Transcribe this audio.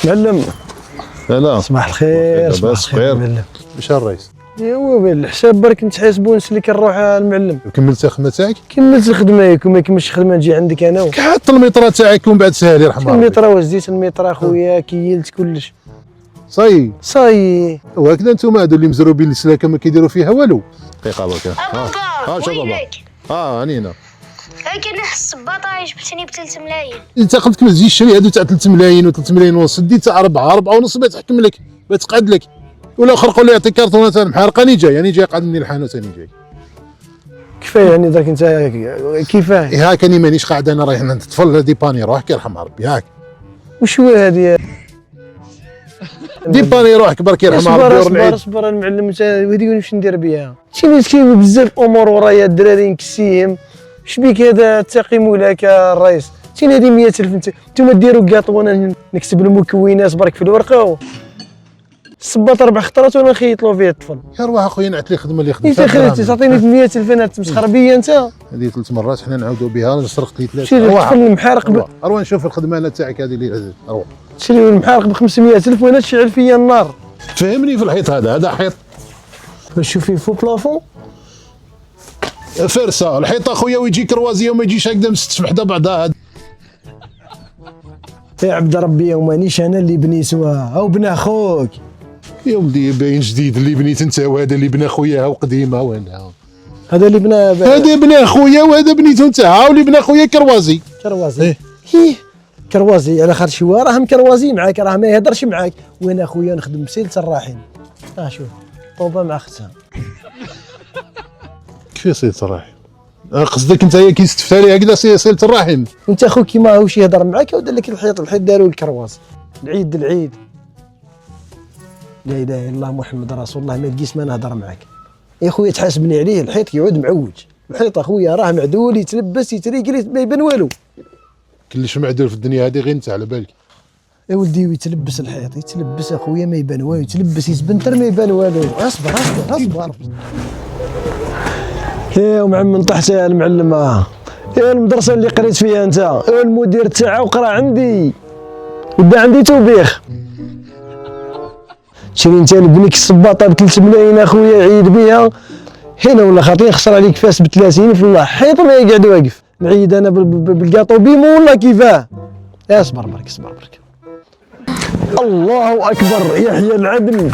معلم. لا صباح الخير. صباح الخير معلم. واش الرئيس؟ ايوا بالحساب برك نتحاسبوا نسلي كنروح المعلم. كملت الخدمه تاعك؟ كملت الخدمه ياك ما كملتش الخدمه نجي عندك انا. حط الميطره تاعك ومن بعد سهل يرحم ربي. الميطره واش زيت الميطره خويا كيلت كلش. صاي وهكذا نتوما هادو اللي مزروبين السلاكه ما كيديروا فيها والو. دقيقه برك. وينك؟ راني هنا. كاين الصباطه جبتني ب 3 ملايين. انت قلت لك تجي شري هادو تاع 3 ملايين و3 ملايين ونص، دي تاع 4 ونص باش تحكم لك باش تقعد لك، ولا خرقوا لي يعطيك كارطونه تاع المحارقه. راني جاي قاعد مني الحانوت راني جاي. كفايه يعني درك انت كيفاه؟ هاك راني مانيش قاعد انا رايح عند الطفل ديباني روحك يرحم ربي. هاك وش هو هذه؟ ديباني روحك برك يرحم ربي. اصبر المعلم انت هذيك واش ندير بها؟ شي كاين بزاف امور ورايا الدراري نكسيهم. شبيك هذا تقي مولاك الرئيس؟ شنو هذه 100,000 انتوما ديروا كاطو وانا نكتب المكونات برك في الورقه الصباط 4 خطرات وانا نخيط له فيه الطفل. يا روح اخويا نعت لي خدمه اللي خدمتها. انت خليتي تعطيني 100,000 انا تمسخر بيا انت. هذه 3 مرات حنا نعاودوا بها سرقت لي 3. شري الطفل المحارق اروح نشوف الخدمه تاعك هذه اللي عزت. اروح شري المحارق ب 500,000 وانا تشعل فيا النار. فهمني في الحيط هذا حيط باش تشوف فيه فو بلافون فرسه الحيط اخويا ويجي كروازيه وما يجيش هكذا مستف حدا بعضها. يا عبد ربي ومانيش انا اللي بنيتها او بن اخوك. يا ولدي باين جديد اللي بنيت انت وهذا اللي بنا خويا وقديمه وانا. هذا اللي بنا هذا بنا خويا وهذا بنيته انت واللي بنا خويا كروازي. كروازي هيه كروازي على خاطر هو راه مكروازي معاك راه ما يهضرش معاك. وانا خويا نخدم بسيلة الراحين. شوف طوبه مع اختها. كيف سيلة الرحم؟ قصدك انت هي كي استفتى لي هكذا سيلة الرحم؟ وانت خوك كي ماهوش يهضر معاك ودار لك الحيط داروا الكرواز. العيد لا اله الا الله محمد رسول الله ما لقيت ما نهضر معاك. يا خويا تحاسبني عليه الحيط يعود معوج. الحيط اخويا راه معدول يتلبس يتريقل ما يبان والو. كلش معدول في الدنيا هذه غير انت على بالك. يا ولدي يتلبس الحيط يتلبس اخويا ما يبان والو يتلبس يتبنتر ما يبان والو. اصبر. يا ومعمن طحت يا المعلمه. يا المدرسه اللي قريت فيها انت يا المدير تاعها وقرا عندي ودا عندي توبيخ. شري انت لبنيك الصباطه ب 3 ملايين اخويا عيد بها هنا ولا خاطين خسر عليك فاس ب 30 في الله حيط ما يقعد واقف. نعيد انا بالكاطو بيمو ولا كيفاه؟ اصبر برك. الله اكبر يحيى العدل.